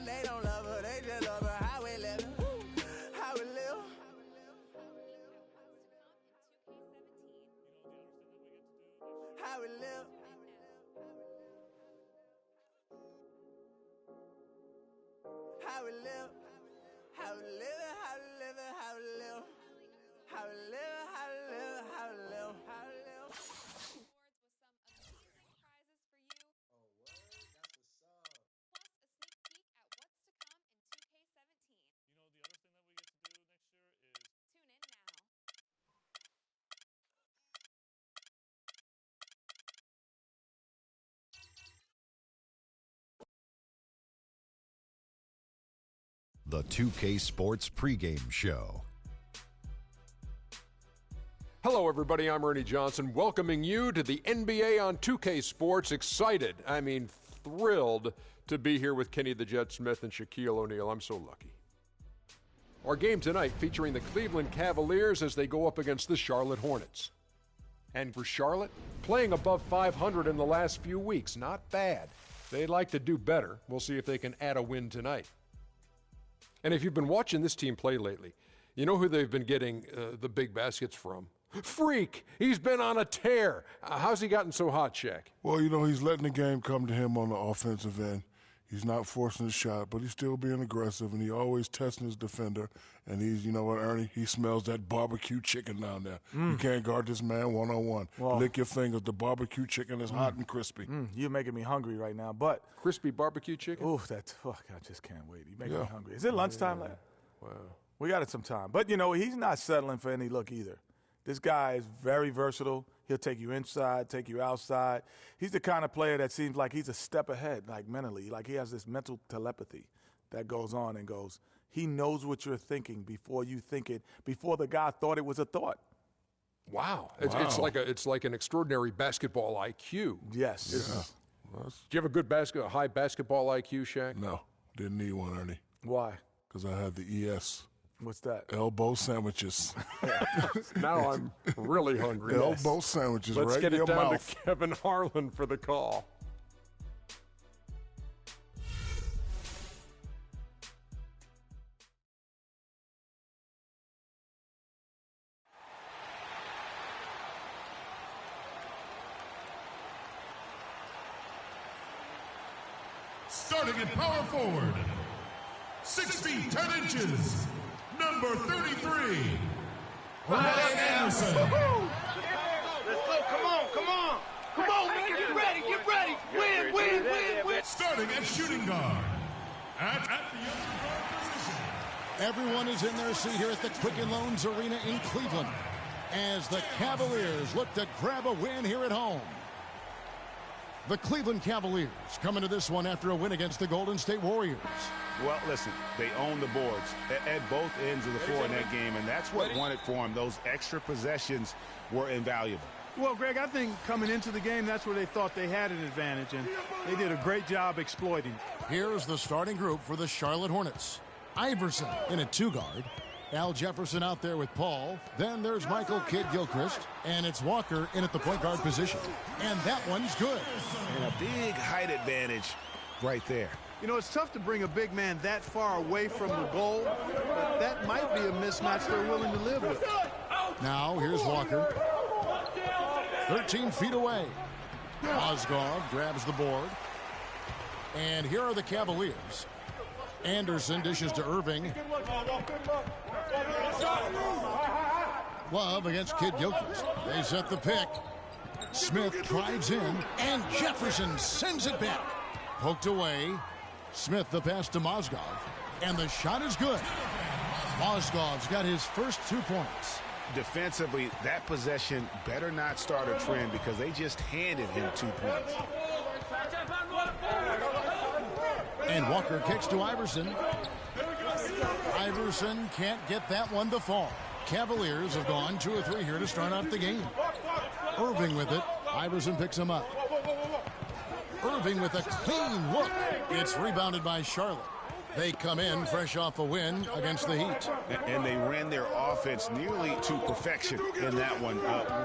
they don't love her, they just love her. How we live, how we live. How we live. How we live. How we live, how we live, how we live. How we live, how we live, how we live, how we live. Awards with some amazing prizes for you. Oh, word? That's what's up. Plus a sneak peek at what's to come in 2K17. You know, the other thing that we get to do next year is Tune in now. The 2K Sports pregame show. Hello, everybody. I'm Ernie Johnson, welcoming you to the NBA on 2K Sports. Excited, thrilled to be here with Kenny the Jet Smith and Shaquille O'Neal. I'm so lucky. Our game tonight featuring the Cleveland Cavaliers as they go up against the Charlotte Hornets. And for Charlotte, playing above 500 in the last few weeks, not bad. They'd like to do better. We'll see if they can add a win tonight. And if you've been watching this team play lately, you know who they've been getting the big baskets from? Freak! He's been on a tear. How's he gotten so hot, Shaq? Well, you know, he's letting the game come to him on the offensive end. He's not forcing his shot, but he's still being aggressive, and he always testing his defender. And he's, you know what, Ernie? He smells that barbecue chicken down there. You can't guard this man one-on-one. Well, lick your fingers. The barbecue chicken is hot and crispy. You're making me hungry right now, but... Crispy barbecue chicken? Oof, I just can't wait. You're making me hungry. Is it lunchtime? Yeah. Wow. We got it some time. But, you know, he's not settling for any look either. This guy is very versatile. He'll take you inside, take you outside. He's the kind of player that seems like he's a step ahead, like mentally. Like he has this mental telepathy that goes on and goes. He knows what you're thinking before you think it, before the guy thought it was a thought. Wow. It's like an extraordinary basketball IQ. Yes. Yeah. Do you have a good high basketball IQ, Shaq? No, didn't need one, Ernie. Why? Because I had the ES. What's that? Elbow sandwiches. Now I'm really hungry. Elbow sandwiches Let's right get in it your down mouth. to Kevin Harlan for the call. Starting at power forward, 6 feet 10 inches, number 33, Ryan Anderson. Let's go, come on, man, get ready, win. Starting at shooting guard, at the other guard position. Everyone is in their seat here at the Quicken Loans Arena in Cleveland as the Cavaliers look to grab a win here at home. The Cleveland Cavaliers come into this one after a win against the Golden State Warriors. Well, listen, they own the boards at both ends of the floor in that game, and that's what won it for them. Those extra possessions were invaluable. Well, Greg, I think coming into the game, that's where they thought they had an advantage, and they did a great job exploiting it. Here's the starting group for the Charlotte Hornets. Iverson in at 2-guard. Al Jefferson out there with Paul. Then there's Michael Kidd-Gilchrist. And it's Walker in at the point guard position. And that one's good. And a big height advantage right there. You know, it's tough to bring a big man that far away from the goal, but that might be a mismatch they're willing to live with. Now here's Walker. 13 feet away. Mozgov grabs the board. And here are the Cavaliers. Anderson dishes to Irving. Love against Kidd-Gilchrist. They set the pick. Smith drives in, and Jefferson sends it back. Poked away. Smith the pass to Mozgov, and the shot is good. Mozgov's got his first 2 points. Defensively, that possession better not start a trend because they just handed him 2 points. And Walker kicks to Iverson. Iverson can't get that one to fall. Cavaliers have gone 2 or 3 here to start out the game. Irving with it. Iverson picks him up. Irving with a clean look. It's rebounded by Charlotte. They come in fresh off a win against the Heat. And they ran their offense nearly to perfection in that one.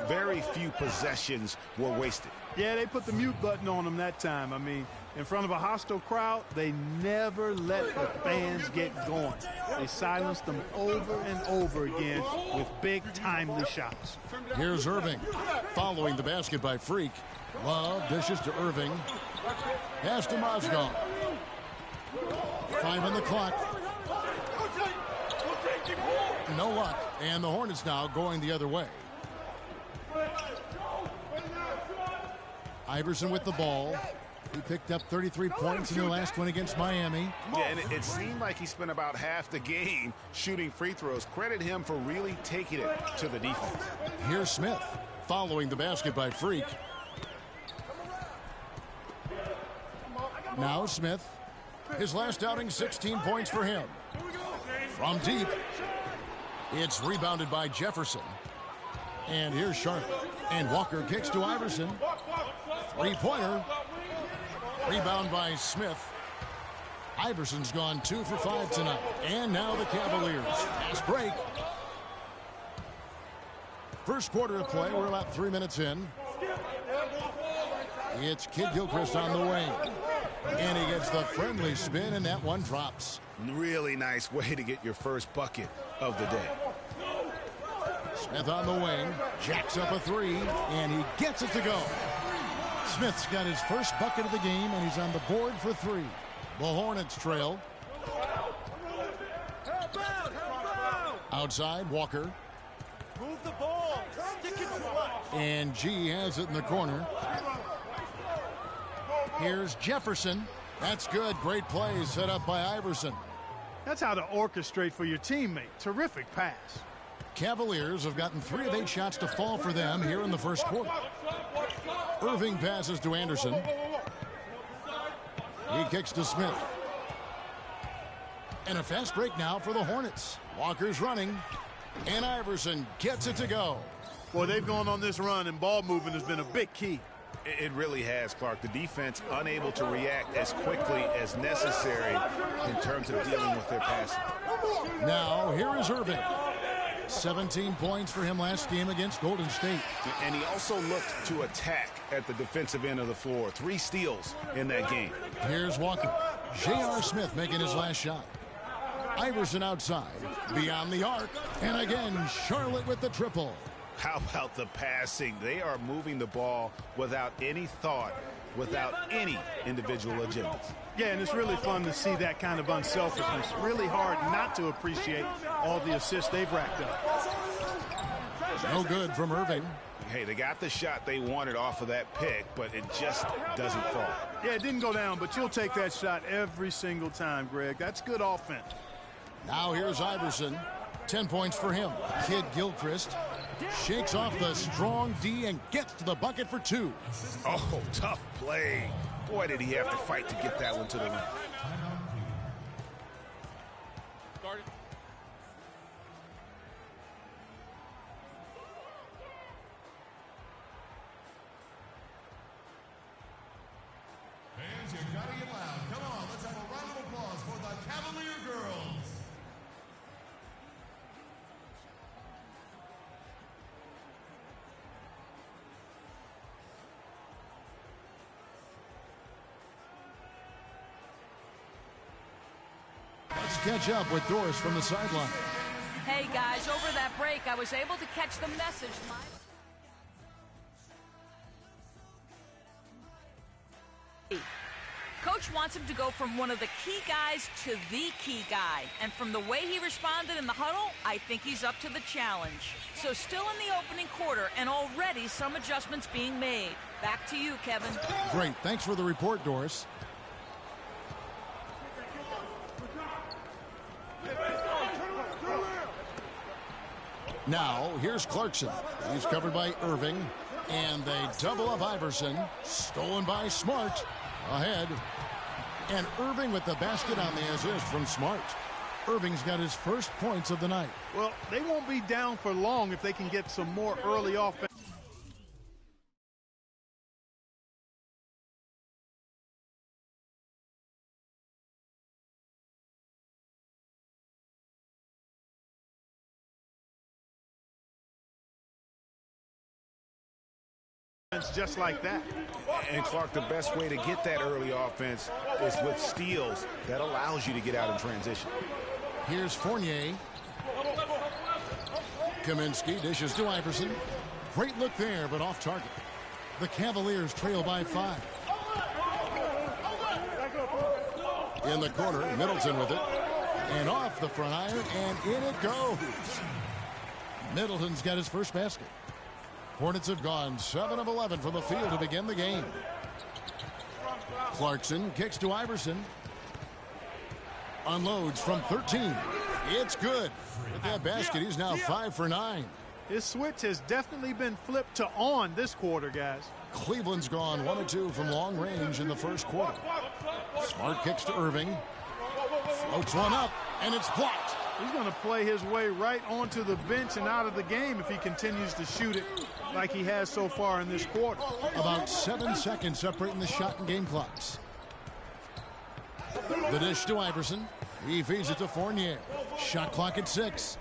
Very few possessions were wasted. Yeah, they put the mute button on them that time. I mean, in front of a hostile crowd, they never let the fans get going. They silenced them over and over again with big, timely shots. Here's Irving following the basket by Freak. Love dishes to Irving. Pass to Mozgov. 5 on the clock. No luck. And the Hornets now going the other way. Iverson with the ball. He picked up 33 points in the last one against Miami. Yeah, and it seemed like he spent about half the game shooting free throws. Credit him for really taking it to the defense. Here's Smith following the basket by Freak. Now Smith. His last outing, 16 points for him. From deep, it's rebounded by Jefferson. And here's Charlotte. And Walker kicks to Iverson. Three-pointer. Rebound by Smith. Iverson's gone 2 for 5 tonight. And now the Cavaliers. Fast break. First quarter of play. We're about 3 minutes in. It's Kid Gilchrist on the wing. And he gets the friendly spin, and that one drops. Really nice way to get your first bucket of the day. Smith on the wing, jacks up a three, and he gets it to go. Smith's got his first bucket of the game, and he's on the board for 3. The Hornets trail. Outside, Walker. Move the ball. Stick it to And G has it in the corner. Here's Jefferson. That's good. Great play set up by Iverson. That's how to orchestrate for your teammate. Terrific pass. Cavaliers have gotten 3 of 8 shots to fall for them here in the first quarter. Irving passes to Anderson. He kicks to Smith. And a fast break now for the Hornets. Walker's running. And Iverson gets it to go. Boy, they've gone on this run, and ball movement has been a big key. It really has, Clark. The defense unable to react as quickly as necessary in terms of dealing with their passing. Now, here is Irving. 17 points for him last game against Golden State. And he also looked to attack at the defensive end of the floor. 3 steals in that game. Here's Walker. J.R. Smith making his last shot. Iverson outside, beyond the arc. And again, Charlotte with the triple. How about the passing? They are moving the ball without any thought, without any individual agendas. Yeah, and it's really fun to see that kind of unselfishness. Really hard not to appreciate all the assists they've racked up. No good from Irving. Hey, they got the shot they wanted off of that pick, but it just doesn't fall. Yeah, it didn't go down, but you'll take that shot every single time, Greg. That's good offense. Now here's Iverson. 10 points for him. Kid Gilchrist shakes off the strong D and gets to the bucket for 2. Oh, tough play. Boy, did he have to fight to get that one to the rim. Fans, you gotta get loud. Come on, let's have a round of applause for the Cavalier girls. Let's catch up with Doris from the sideline. Hey guys, over that break, I was able to catch the message. Coach wants him to go from one of the key guys to the key guy. And from the way he responded in the huddle, I think he's up to the challenge. So still in the opening quarter, and already some adjustments being made. Back to you, Kevin. Great. Thanks for the report, Doris. Now, here's Clarkson. He's covered by Irving. And they double up Iverson. Stolen by Smart. Ahead. And Irving with the basket on the assist from Smart. Irving's got his first points of the night. Well, they won't be down for long if they can get some more early offense. just like that. And Clark, the best way to get that early offense is with steals. That allows you to get out in transition. Here's Fournier. Kaminsky dishes to Iverson. Great look there, but off target. The Cavaliers trail by 5. In the corner, Middleton with it. And off the front iron, and in it goes. Middleton's got his first basket. Hornets have gone 7 of 11 from the field to begin the game. Clarkson kicks to Iverson. Unloads from 13. It's good. With that basket, he's now 5 for 9. His switch has definitely been flipped to on this quarter, guys. Cleveland's gone 1 of 2 from long range in the first quarter. Smart kicks to Irving. Floats one up, and it's blocked. He's going to play his way right onto the bench and out of the game if he continues to shoot it like he has so far in this quarter. About 7 seconds separating the shot and game clocks. The dish to Iverson. He feeds it to Fournier. Shot clock at 6.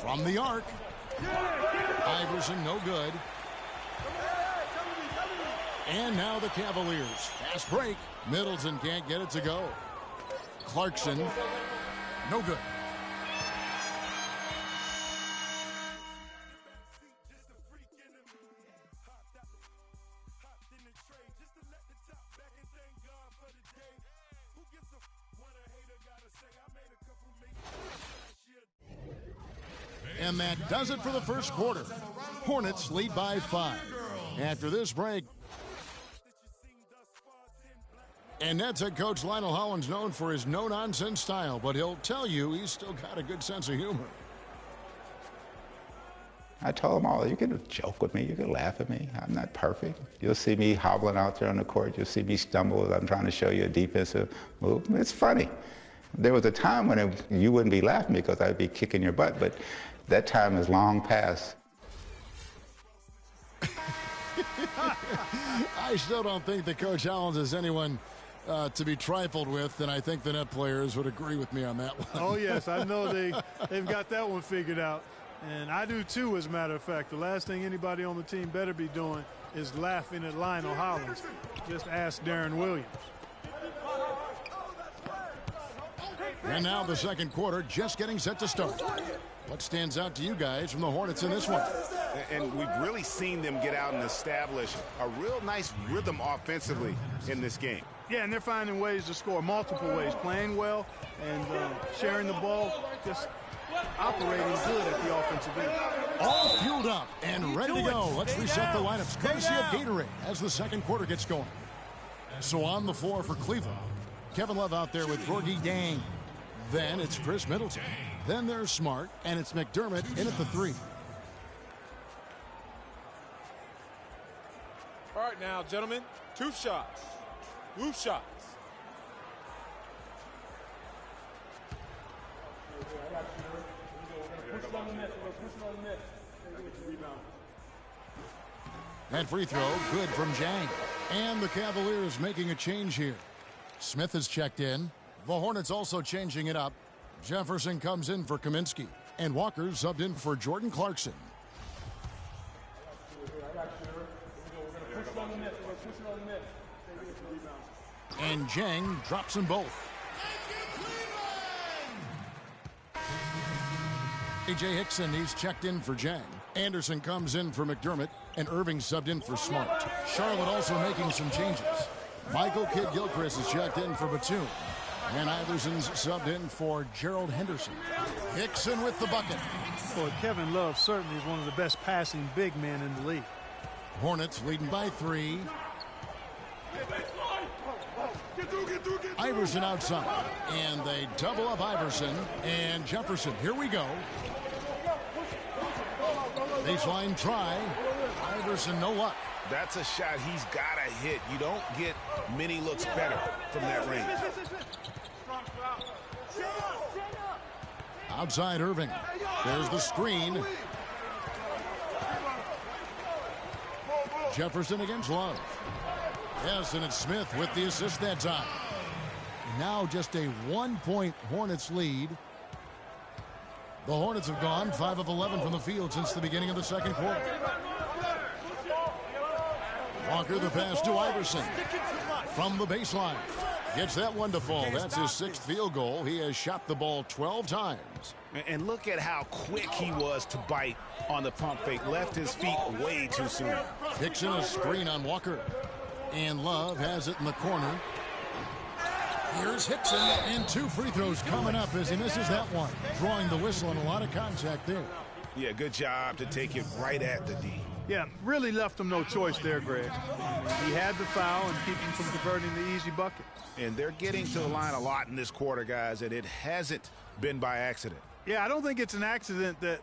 From the arc. Iverson no good. And now the Cavaliers. Fast break. Middleton can't get it to go. Clarkson no good. And that does it for the first quarter. Hornets lead by 5. After this break, and Nets head coach Lionel Hollins known for his no-nonsense style, but he'll tell you he's still got a good sense of humor. I told them all, you can joke with me, you can laugh at me. I'm not perfect. You'll see me hobbling out there on the court. You'll see me stumble as I'm trying to show you a defensive move. It's funny. There was a time when you wouldn't be laughing because I'd be kicking your butt, but that time is long past. I still don't think that Coach Hollins is anyone to be trifled with, and I think the Net players would agree with me on that one. Oh, yes, I know they've got that one figured out. And I do, too, as a matter of fact. The last thing anybody on the team better be doing is laughing at Lionel Hollins. Just ask Darren Williams. And now the second quarter just getting set to start. What stands out to you guys from the Hornets in this one? And we've really seen them get out and establish a real nice rhythm offensively in this game. Yeah, and they're finding ways to score multiple ways, playing well and sharing the ball, just operating good at the offensive end. All fueled up and ready to go. Let's reset the lineups. Courtesy of Gatorade as the second quarter gets going. So on the floor for Cleveland, Kevin Love out there with Gorgie Dang. Then it's Chris Middleton. Then there's Smart, and it's McDermott in at the 3. All right now, gentlemen, 2 shots. 2 shots. That free throw, good from Jang. And the Cavaliers making a change here. Smith has checked in. The Hornets also changing it up. Jefferson comes in for Kaminsky. And Walker subbed in for Jordan Clarkson. And Jang drops them both. A.J. Hickson, he's checked in for Jang. Anderson comes in for McDermott. And Irving subbed in for Smart. Charlotte also making some changes. Michael Kidd-Gilchrist is checked in for Batum. And Iverson's subbed in for Gerald Henderson. Hickson with the bucket. Boy, Kevin Love certainly is one of the best passing big men in the league. Hornets leading by 3. Iverson outside. And they double up Iverson. And Jefferson. Here we go. Baseline try. Iverson, no luck. That's a shot he's got to hit. You don't get many looks better from that range. Outside Irving. There's the screen. Jefferson against Love. Yes, and it's Smith with the assist that time. Now just a 1-point Hornets lead. The Hornets have gone 5 of 11 from the field since the beginning of the second quarter. Walker the pass to Iverson. From the baseline. Gets that one to fall. That's his 6th field goal. He has shot the ball 12 times. And look at how quick he was to bite on the pump fake. Left his feet way too soon. Kicks in a screen on Walker. And Love has it in the corner. Here's Hickson, and 2 free throws coming up as he misses that one. Drawing the whistle and a lot of contact there. Yeah, good job to take it right at the D. Yeah, really left him no choice there, Greg. He had the foul and keep him from converting the easy bucket. And they're getting to the line a lot in this quarter, guys, and it hasn't been by accident. Yeah, I don't think it's an accident that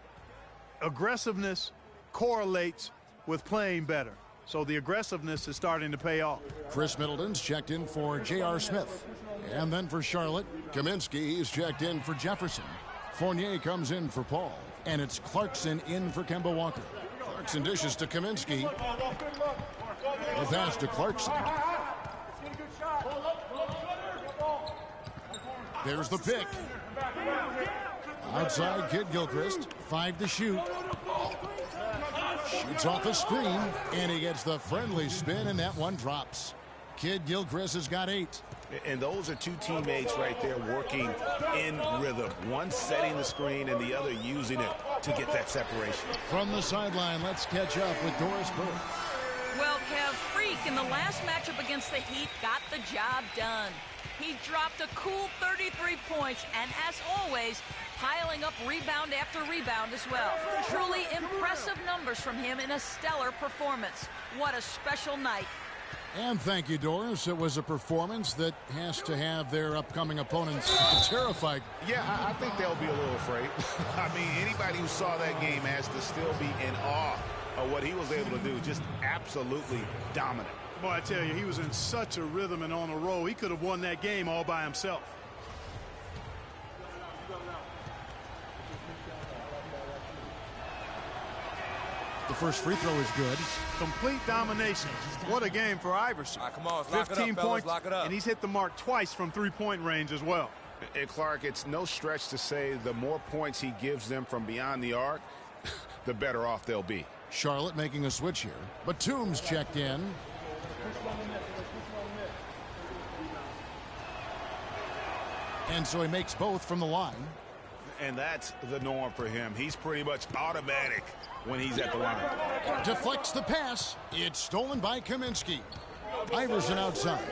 aggressiveness correlates with playing better. So the aggressiveness is starting to pay off. Chris Middleton's checked in for J.R. Smith. And then for Charlotte, Kaminsky, he's checked in for Jefferson. Fournier comes in for Paul. And it's Clarkson in for Kemba Walker. Clarkson dishes to Kaminsky. The pass to Clarkson. There's the pick. Outside, Kid Gilchrist. 5 to shoot. Shoots off the screen, and he gets the friendly spin, and that one drops. Kid Gilchrist has got 8. And those are 2 teammates right there working in rhythm. One setting the screen and the other using it to get that separation. From the sideline, let's catch up with Doris Burke. Well, Kev, Freak in the last matchup against the Heat got the job done. He dropped a cool 33 points, and as always, piling up rebound after rebound as well. Truly impressive numbers from him in a stellar performance. What a special night. And thank you, Doris. It was a performance that has to have their upcoming opponents terrified. Yeah, I think they'll be a little afraid. I mean, anybody who saw that game has to still be in awe of what he was able to do. Just absolutely dominant. Boy, I tell you, he was in such a rhythm and on a roll. He could have won that game all by himself. The first free throw is good. Complete domination. What a game for Iverson. Come on, 15 points, and he's hit the mark twice from 3-point range as well. And Clark, it's no stretch to say the more points he gives them from beyond the arc, the better off they'll be. Charlotte making a switch here. Batum's checked in. And so he makes both from the line. And that's the norm for him. He's pretty much automatic when he's at the line. Deflects the pass. It's stolen by Kaminsky. Iverson outside.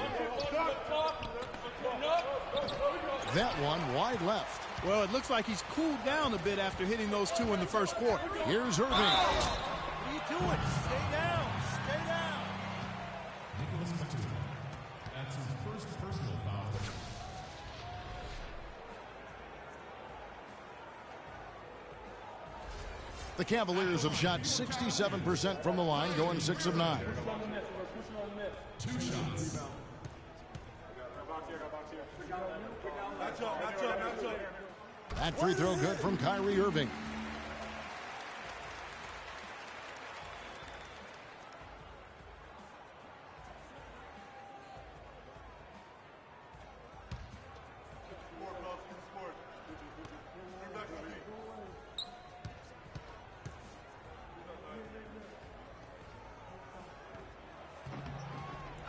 That one wide left. Well, it looks like he's cooled down a bit after hitting those 2 in the first quarter. Here's Irving. What are you doing? Stay down. Stay down. Nicholas Batum. That's his first personal foul. The Cavaliers have shot 67% from the line, going 6 of 9. 2 shots. That free throw good from Kyrie Irving.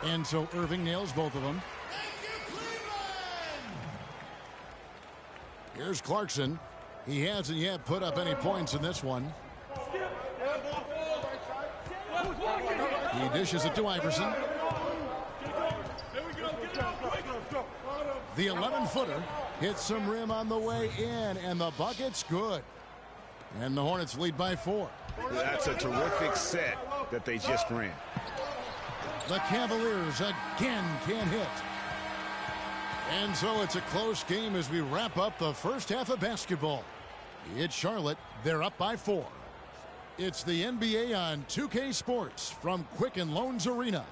And so Irving nails both of them. Here's Clarkson. He hasn't yet put up any points in this one. He dishes it to Iverson. The 11-footer hits some rim on the way in, and the bucket's good. And the Hornets lead by 4. That's a terrific set that they just ran. The Cavaliers again can't hit. And so it's a close game as we wrap up the first half of basketball. It's Charlotte. They're up by 4. It's the NBA on 2K Sports from Quicken Loans Arena.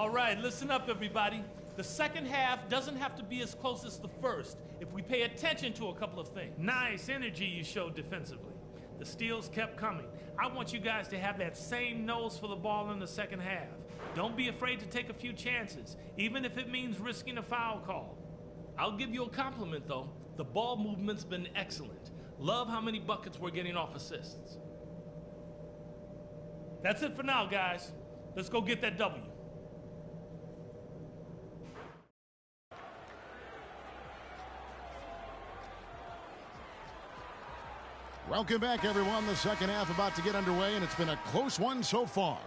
All right, listen up, everybody. The second half doesn't have to be as close as the first if we pay attention to a couple of things. Nice energy you showed defensively. The steals kept coming. I want you guys to have that same nose for the ball in the second half. Don't be afraid to take a few chances, even if it means risking a foul call. I'll give you a compliment, though. The ball movement's been excellent. Love how many buckets we're getting off assists. That's it for now, guys. Let's go get that W. Welcome back, everyone. The second half about to get underway, and it's been a close one so far.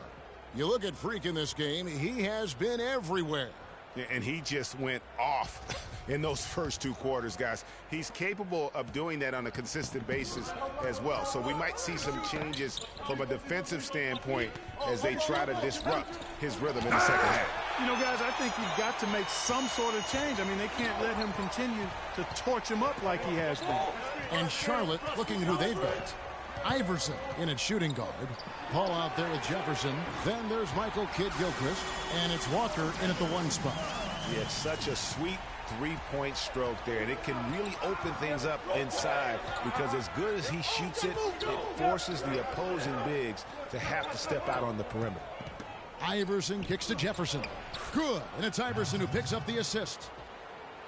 You look at Freak in this game, he has been everywhere. Yeah, and he just went off in those first 2 quarters, guys. He's capable of doing that on a consistent basis as well. So we might see some changes from a defensive standpoint as they try to disrupt his rhythm in the second half. You know, guys, I think you've got to make some sort of change. I mean, they can't let him continue to torch him up like he has been. And Charlotte looking at who they've got. Iverson in at shooting guard. Paul out there with Jefferson. Then there's Michael Kidd-Gilchrist. And it's Walker in at the 1 spot. Yeah, it's such a sweet 3-point stroke there, and it can really open things up inside because as good as he shoots it, it forces the opposing bigs to have to step out on the perimeter. Iverson kicks to Jefferson. Good, and it's Iverson who picks up the assist.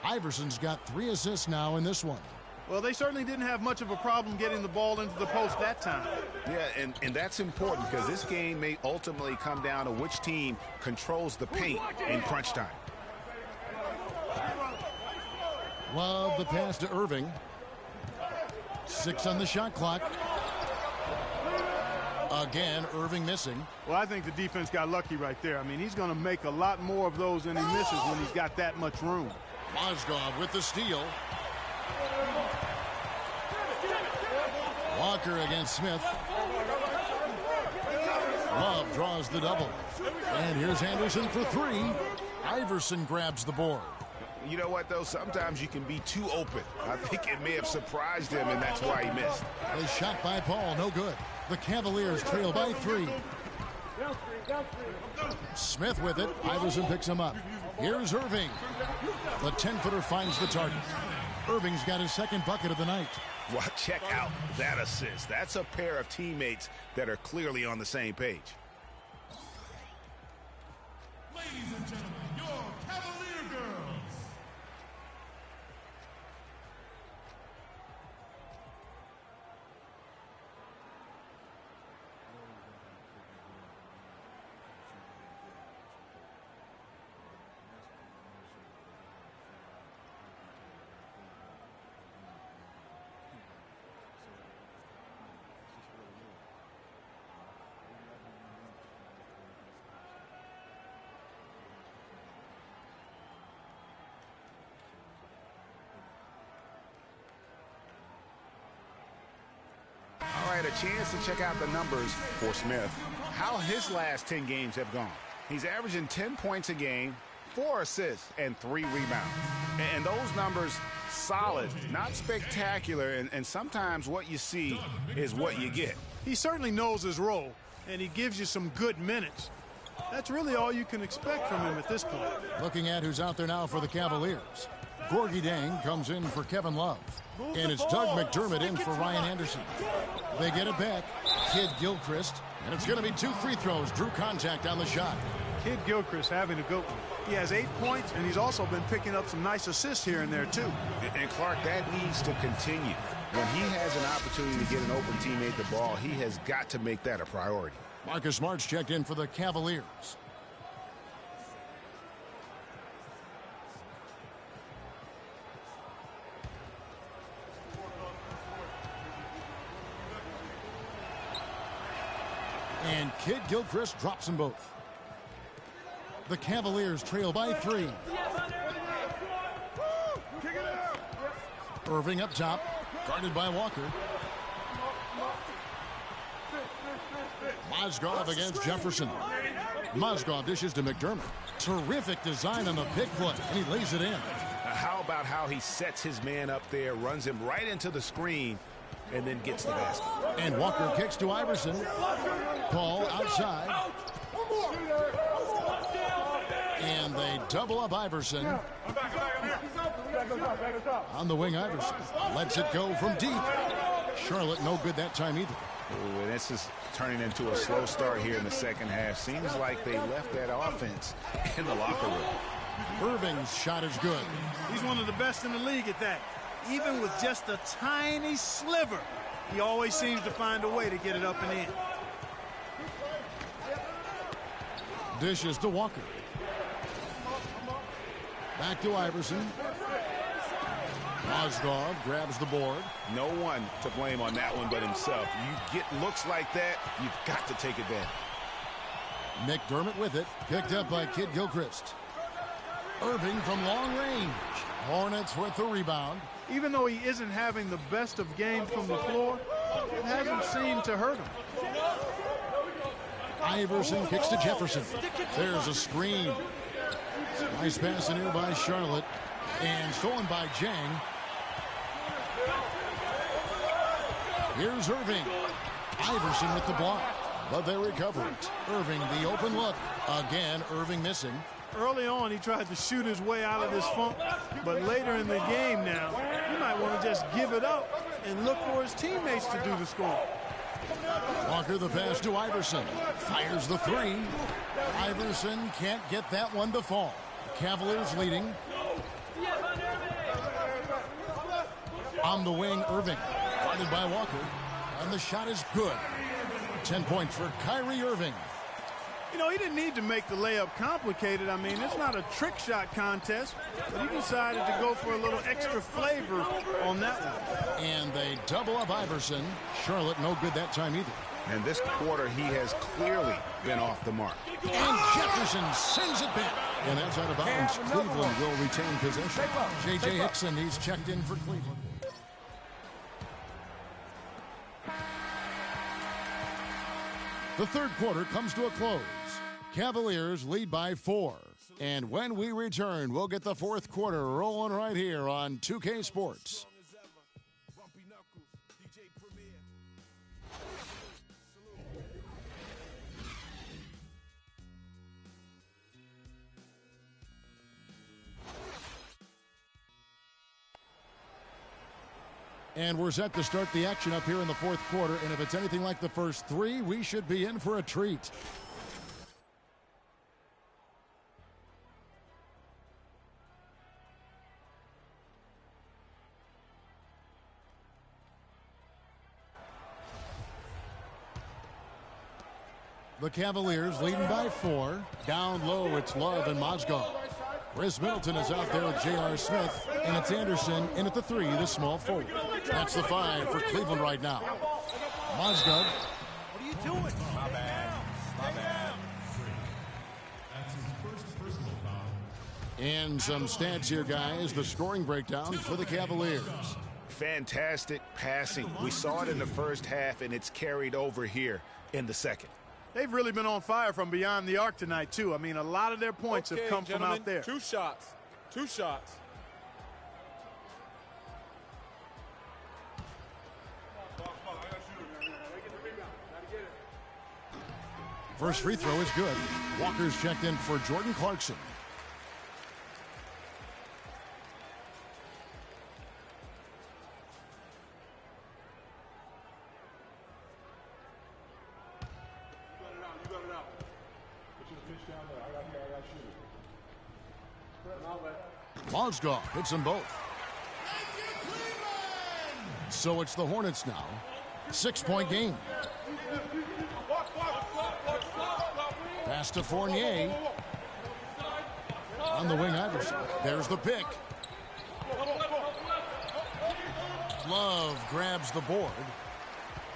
Iverson's got 3 assists now in this one. Well, they certainly didn't have much of a problem getting the ball into the post that time. Yeah, and that's important because this game may ultimately come down to which team controls the paint in crunch time. Love the pass to Irving. 6 on the shot clock. Again, Irving missing. Well, I think the defense got lucky right there. I mean, he's going to make a lot more of those than he misses when he's got that much room. Mozgov with the steal. Walker against Smith. Love draws the double. And here's Anderson for 3. Iverson grabs the board. You know what, though? Sometimes you can be too open. I think it may have surprised him, and that's why he missed. A shot by Paul, no good. The Cavaliers trail by 3. Smith with it. Iverson picks him up. Here's Irving. The 10-footer finds the target. Irving's got his 2nd bucket of the night. Well, check out that assist. That's a pair of teammates that are clearly on the same page. Ladies and gentlemen, your Cavalier girls. All right, a chance to check out the numbers for Smith. How his last 10 games have gone. He's averaging 10 points a game, 4 assists, and 3 rebounds. And those numbers, solid, not spectacular, and sometimes what you see is what you get. He certainly knows his role, and he gives you some good minutes. That's really all you can expect from him at this point. Looking at who's out there now for the Cavaliers. Gorgie Dang comes in for Kevin Love. And it's Doug McDermott in for Ryan Anderson. They get it back. Kidd-Gilchrist. And it's going to be 2 free throws. Drew contact on the shot. Kidd-Gilchrist having a good one. He has 8 points, and he's also been picking up some nice assists here and there, too. And Clark, that needs to continue. When he has an opportunity to get an open teammate the ball, he has got to make that a priority. Marcus Smart's checked in for the Cavaliers. And Kidd-Gilchrist drops them both. The Cavaliers trail by 3. Irving up top, guarded by Walker. Mozgov against Jefferson. Mozgov dishes to McDermott. Terrific design on the pick play, and he lays it in. How about how he sets his man up there, runs him right into the screen, and then gets the basket. And Walker kicks to Iverson. Paul outside. And they double up Iverson. On the wing, Iverson lets it go from deep. Charlotte no good that time either. Ooh, and this is turning into a slow start here in the second half. Seems like they left that offense in the locker room. Irving's shot is good. He's one of the best in the league at that. Even with just a tiny sliver, he always seems to find a way to get it up and in. Dishes to Walker. Back to Iverson. Mozgov grabs the board. No one to blame on that one but himself. You get looks like that, you've got to take advantage. McDermott with it. Picked up by Kid Gilchrist. Irving from long range. Hornets with the rebound. Even though he isn't having the best of games from the floor, it hasn't seemed to hurt him. Iverson kicks to Jefferson. There's a screen. Nice pass in here by Charlotte. And stolen by Jang. Here's Irving. Iverson with the block. But they recover it. Irving, the open look. Again, Irving missing. Early on, he tried to shoot his way out of this funk. But later in the game now, he might want to just give it up and look for his teammates to do the scoring. Walker the pass to Iverson. Fires the three. Iverson can't get that one to fall. Cavaliers leading. On the wing, Irving. Guarded by Walker. And the shot is good. 10 points for Kyrie Irving. You know, he didn't need to make the layup complicated. I mean, it's not a trick shot contest, but he decided to go for a little extra flavor on that one. And they double up Iverson. Charlotte no good that time either. And this quarter, he has clearly been off the mark. And Jefferson sends it back. And that's out of bounds. Cleveland will retain possession. J.J. Hickson, he's checked in for Cleveland. The third quarter comes to a close. Cavaliers lead by 4. And when we return, we'll get the fourth quarter rolling right here on 2K Sports. And we're set to start the action up here in the fourth quarter. And if it's anything like the first 3, we should be in for a treat. The Cavaliers leading by 4. Down low, it's Love and Mozgov. Chris Middleton is out there with J.R. Smith, and it's Anderson in at the 3, the small forward. That's the 5 for Cleveland right now. Mozgov. What are you doing? My bad. My bad. That's his first personal foul. And some stats here, guys. The scoring breakdown for the Cavaliers. Fantastic passing. We saw it in the first half, and it's carried over here in the second. They've really been on fire from beyond the arc tonight, too. I mean, a lot of their points have come from out there. 2 shots. 2 shots. First free throw is good. Walker's checked in for Jordan Clarkson. Mozgov hits them both. So it's the Hornets now. 6-point game. Pass to Fournier. On the wing, Iverson. There's the pick. Love grabs the board.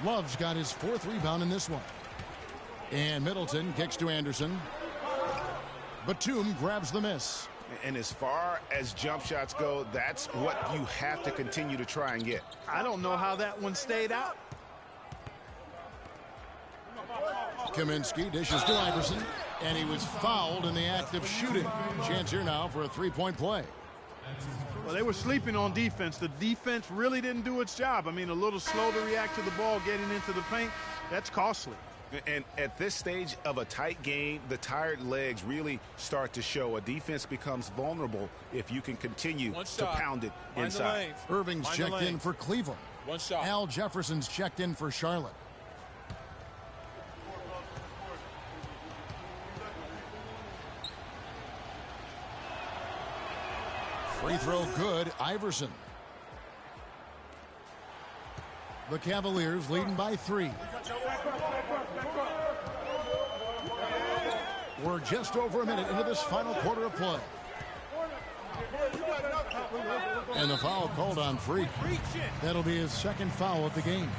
Love's got his 4th rebound in this one. And Middleton kicks to Anderson. Batum grabs the miss. And as far as jump shots go, that's what you have to continue to try and get. I don't know how that one stayed out. Kaminsky dishes to Iverson, and he was fouled in the act of shooting. Chance here now for a 3-point play. Well, they were sleeping on defense. The defense really didn't do its job. I mean, a little slow to react to the ball getting into the paint. That's costly. And at this stage of a tight game, the tired legs really start to show. A defense becomes vulnerable if you can continue to pound it inside. Irving's checked in for Cleveland. One shot. Al Jefferson's checked in for Charlotte. Free throw good, Iverson. The Cavaliers leading by 3. We're just over a minute into this final quarter of play. And the foul called on Freak. That'll be his second foul of the game.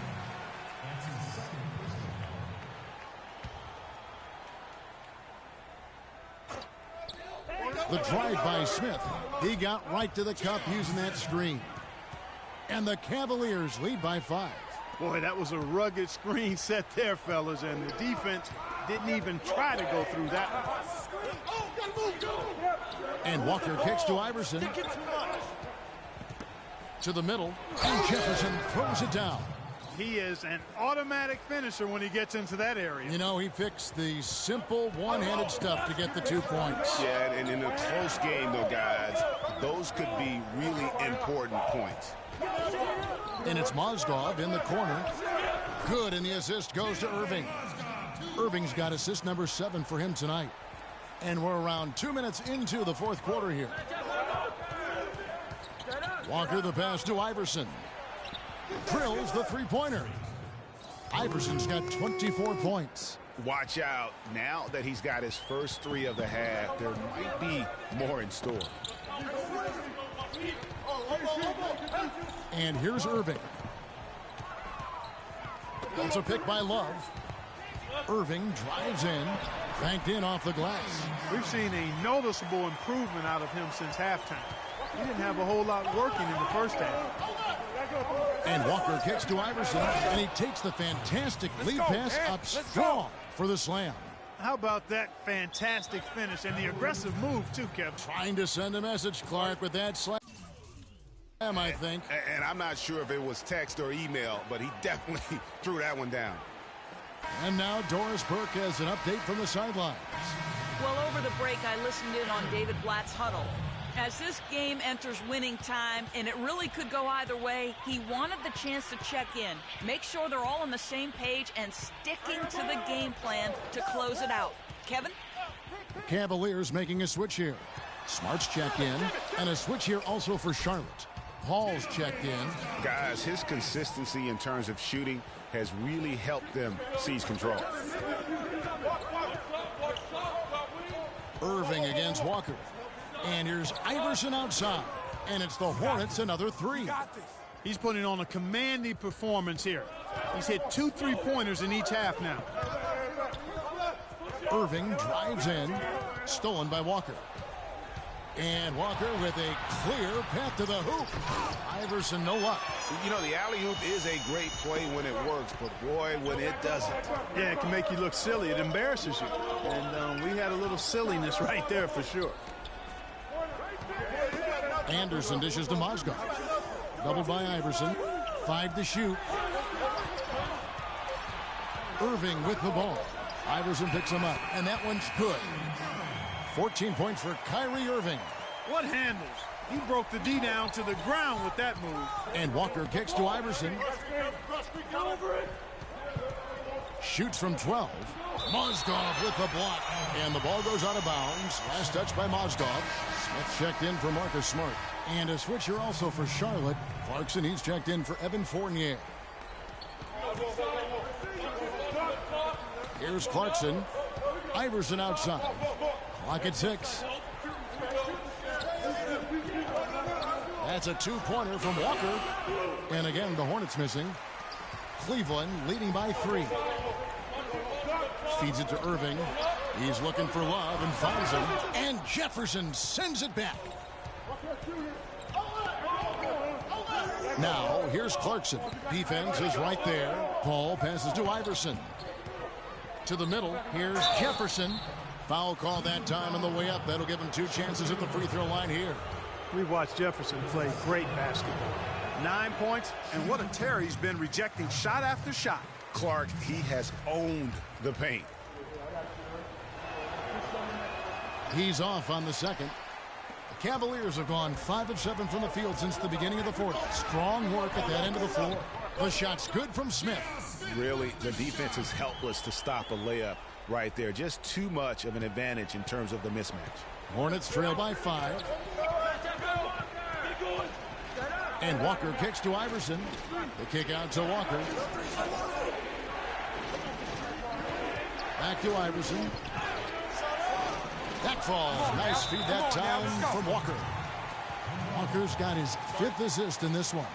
The drive by Smith. He got right to the cup using that screen. And the Cavaliers lead by 5. Boy, that was a rugged screen set there, fellas, and the defense didn't even try to go through that one. And Walker kicks to Iverson. To the middle, and Jefferson throws it down. He is an automatic finisher when he gets into that area. You know, he fixed the simple one-handed stuff to get the 2 points. Yeah, and in a close game, though, guys, those could be really important points. And it's Mozgov in the corner. Good, and the assist goes to Irving. Irving's got assist number 7 for him tonight. And we're around 2 minutes into the fourth quarter here. Walker the pass to Iverson. Drills the three-pointer. Iverson's got 24 points. Watch out. Now that he's got his first 3 of the half, there might be more in store. And here's Irving. That's a pick by Love. Irving drives in, banked in off the glass. We've seen a noticeable improvement out of him since halftime. He didn't have a whole lot working in the first half. And Walker kicks to Iverson, and he takes the fantastic lead pass up strong for the slam. How about that fantastic finish and the aggressive move, too, Kevin? Trying to send a message, Clark, with that slam, I think. And I'm not sure if it was text or email, but he definitely threw that one down. And now Doris Burke has an update from the sidelines. Well, over the break, I listened in on David Blatt's huddle. As this game enters winning time, and it really could go either way, he wanted the chance to check in, make sure they're all on the same page, and sticking to the game plan to close it out. Kevin? The Cavaliers making a switch here. Smart's checked in, and a switch here also for Charlotte. Paul's checked in. Guys, his consistency in terms of shooting has really helped them seize control. Irving against Walker. And here's Iverson outside. And it's the Hornets another 3. He's putting on a commanding performance here. He's hit 2 3-pointers in each half now. Irving drives in. Stolen by Walker. And Walker with a clear path to the hoop. Iverson, no luck. You know, the alley-oop is a great play when it works, but boy, when it doesn't. Yeah, it can make you look silly. It embarrasses you. And we had a little silliness right there for sure. Anderson dishes to Mozgov. Doubled by Iverson. 5 to shoot. Irving with the ball. Iverson picks him up, and that one's good. 14 points for Kyrie Irving. What handles? He broke the D down to the ground with that move. And Walker kicks to Iverson. Shoots from 12. Mozgov with the block. And the ball goes out of bounds. Last touch by Mozgov. Smith checked in for Marcus Smart. And a switcher also for Charlotte. Clarkson, he's checked in for Evan Fournier. Here's Clarkson. Iverson outside. Clock at 6. That's a 2-pointer from Walker. And again, the Hornets missing. Cleveland leading by 3. Feeds it to Irving. He's looking for Love and finds him. And Jefferson sends it back. Now, here's Clarkson. Defense is right there. Paul passes to Iverson. To the middle, here's Jefferson. Foul call that time on the way up. That'll give him 2 chances at the free throw line here. We've watched Jefferson play great basketball. 9 points, and what a tear he's been rejecting shot after shot. Clark, he has owned the paint. He's off on the second. The Cavaliers have gone 5 of 7 from the field since the beginning of the fourth. Strong work at that end of the floor. The shot's good from Smith. Really, the defense is helpless to stop a layup right there. Just too much of an advantage in terms of the mismatch. Hornets trail by 5. And Walker kicks to Iverson. The kick out to Walker. Back to Iverson. That falls. Nice feed that time from Walker. Walker's got his 5th assist in this one.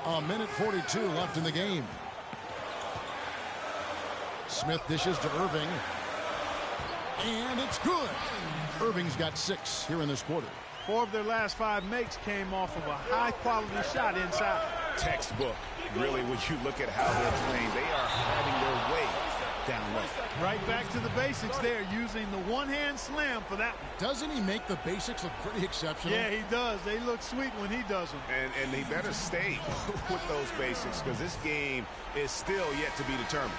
A minute 42 left in the game. Smith dishes to Irving. And it's good. Irving's got 6 here in this quarter. 4 of their last 5 makes came off of a high-quality shot inside. Textbook. Really, when you look at how they're playing, they are having their way down low. Right back to the basics there, using the one-hand slam for that one. Doesn't he make the basics look pretty exceptional? Yeah, he does. They look sweet when he does them. And they better stay with those basics because this game is still yet to be determined.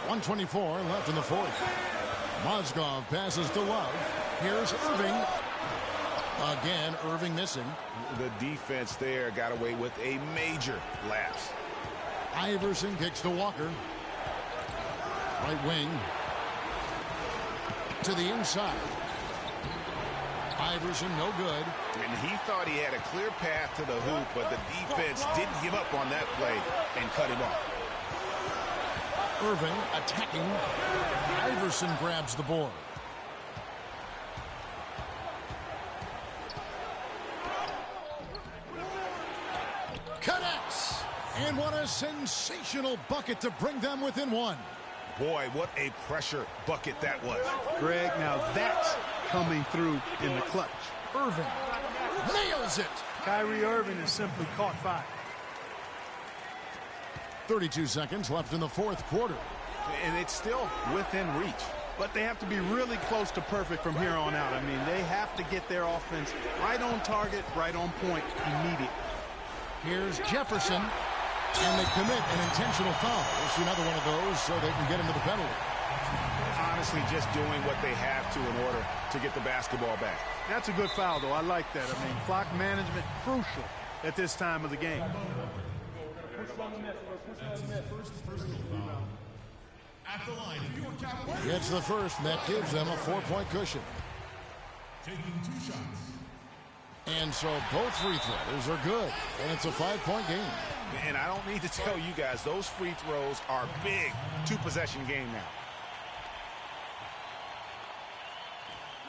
.124 left in the fourth. Mozgov passes to Love. Here's Irving. Again, Irving missing. The defense there got away with a major lapse. Iverson kicks to Walker. Right wing. To the inside. Iverson, no good. And he thought he had a clear path to the hoop, but the defense didn't give up on that play and cut him off. Irving attacking. Iverson grabs the board. Connects. And what a sensational bucket to bring them within 1. Boy, what a pressure bucket that was. Greg, now that's coming through in the clutch. Irving nails it. Kyrie Irving has simply caught fire. 32 seconds left in the fourth quarter. And it's still within reach. But they have to be really close to perfect from here on out. I mean, they have to get their offense right on target, right on point immediately. Here's Jefferson. And they commit an intentional foul. We'll see another one of those so they can get into the penalty. Honestly, just doing what they have to in order to get the basketball back. That's a good foul, though. I like that. I mean, clock management crucial at this time of the game. At the line, if you were Cavaliers. Gets the first, and that gives them a 4-point cushion. Taking 2 shots. And so both free throws are good, and it's a 5-point game. And I don't need to tell you guys, those free throws are big. 2-possession game now.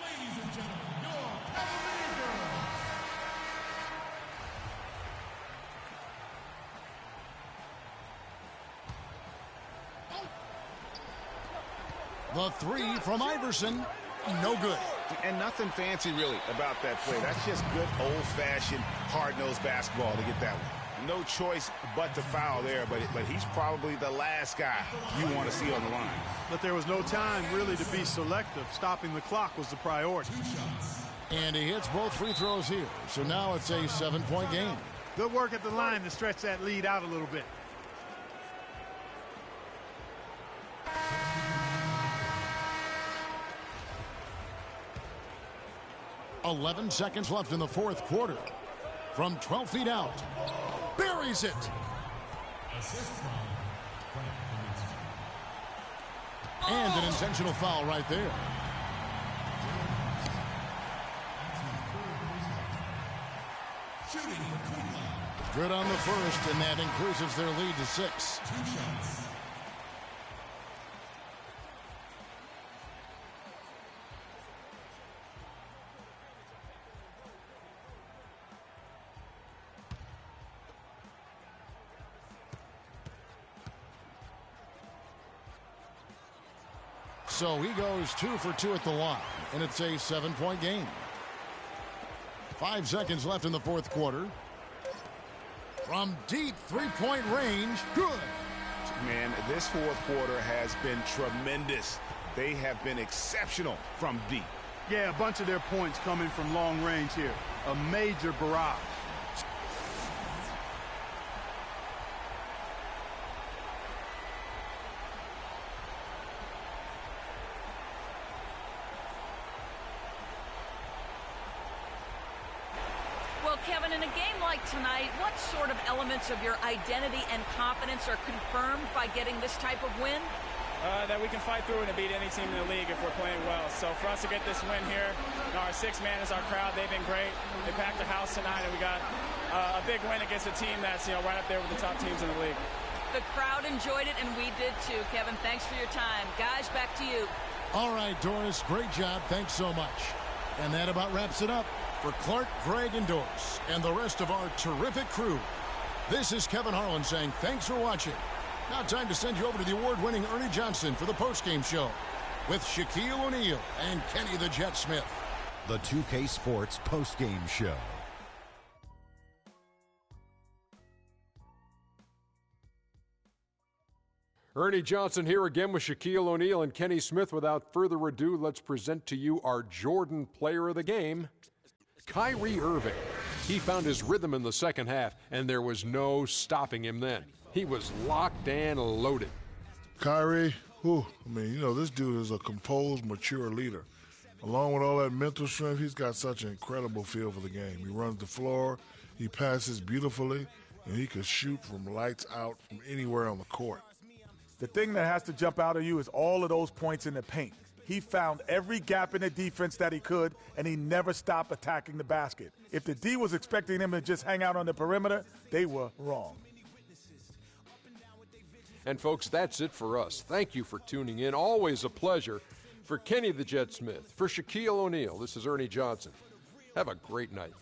Ladies and gentlemen, your Cavalier girls. The 3 from Iverson, no good. And nothing fancy really about that play. That's just good old-fashioned hard-nosed basketball to get that one. No choice but to foul there, but he's probably the last guy you want to see on the line. But there was no time really to be selective. Stopping the clock was the priority. 2 shots. And he hits both free throws here. So now it's a 7-point game. Good work at the line to stretch that lead out a little bit. .11 seconds left in the fourth quarter. From 12 feet out. Buries it. Assist from And an intentional foul right there. Shooting for Cleveland. Good on the first, and that increases their lead to 6. 2 shots. So he goes 2 for 2 at the line, and it's a 7-point game. 5 seconds left in the fourth quarter. From deep three-point range, good. Man, this fourth quarter has been tremendous. They have been exceptional from deep. Yeah, a bunch of their points coming from long range here. A major barrage. Well, Kevin, in a game like tonight, what sort of elements of your identity and confidence are confirmed by getting this type of win? That we can fight through and beat any team in the league if we're playing well. So for us to get this win here, our sixth man is our crowd. They've been great. They packed the house tonight, and we got a big win against a team that's right up there with the top teams in the league. The crowd enjoyed it, and we did too. Kevin, thanks for your time. Guys, back to you. All right, Doris, great job. Thanks so much. And that about wraps it up for Clark, Greg, and Doris, and the rest of our terrific crew. This is Kevin Harlan saying thanks for watching. Now time to send you over to the award-winning Ernie Johnson for the postgame show with Shaquille O'Neal and Kenny the Jet Smith. The 2K Sports postgame show. Ernie Johnson here again with Shaquille O'Neal and Kenny Smith. Without further ado, let's present to you our Jordan player of the game, Kyrie Irving. He found his rhythm in the second half, and there was no stopping him then. He was locked and loaded. Kyrie, this dude is a composed, mature leader. Along with all that mental strength, he's got such an incredible feel for the game. He runs the floor, he passes beautifully, and he can shoot from lights out from anywhere on the court. The thing that has to jump out at you is all of those points in the paint. He found every gap in the defense that he could, and he never stopped attacking the basket. If the D was expecting him to just hang out on the perimeter, they were wrong. And folks, that's it for us. Thank you for tuning in. Always a pleasure. For Kenny the Jet Smith, for Shaquille O'Neal, this is Ernie Johnson. Have a great night.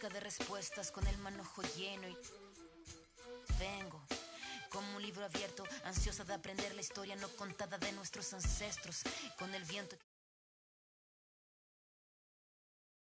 busca de respuestas con el manojo lleno y vengo como un libro abierto, ansiosa de aprender la historia no contada de nuestros ancestros, con el viento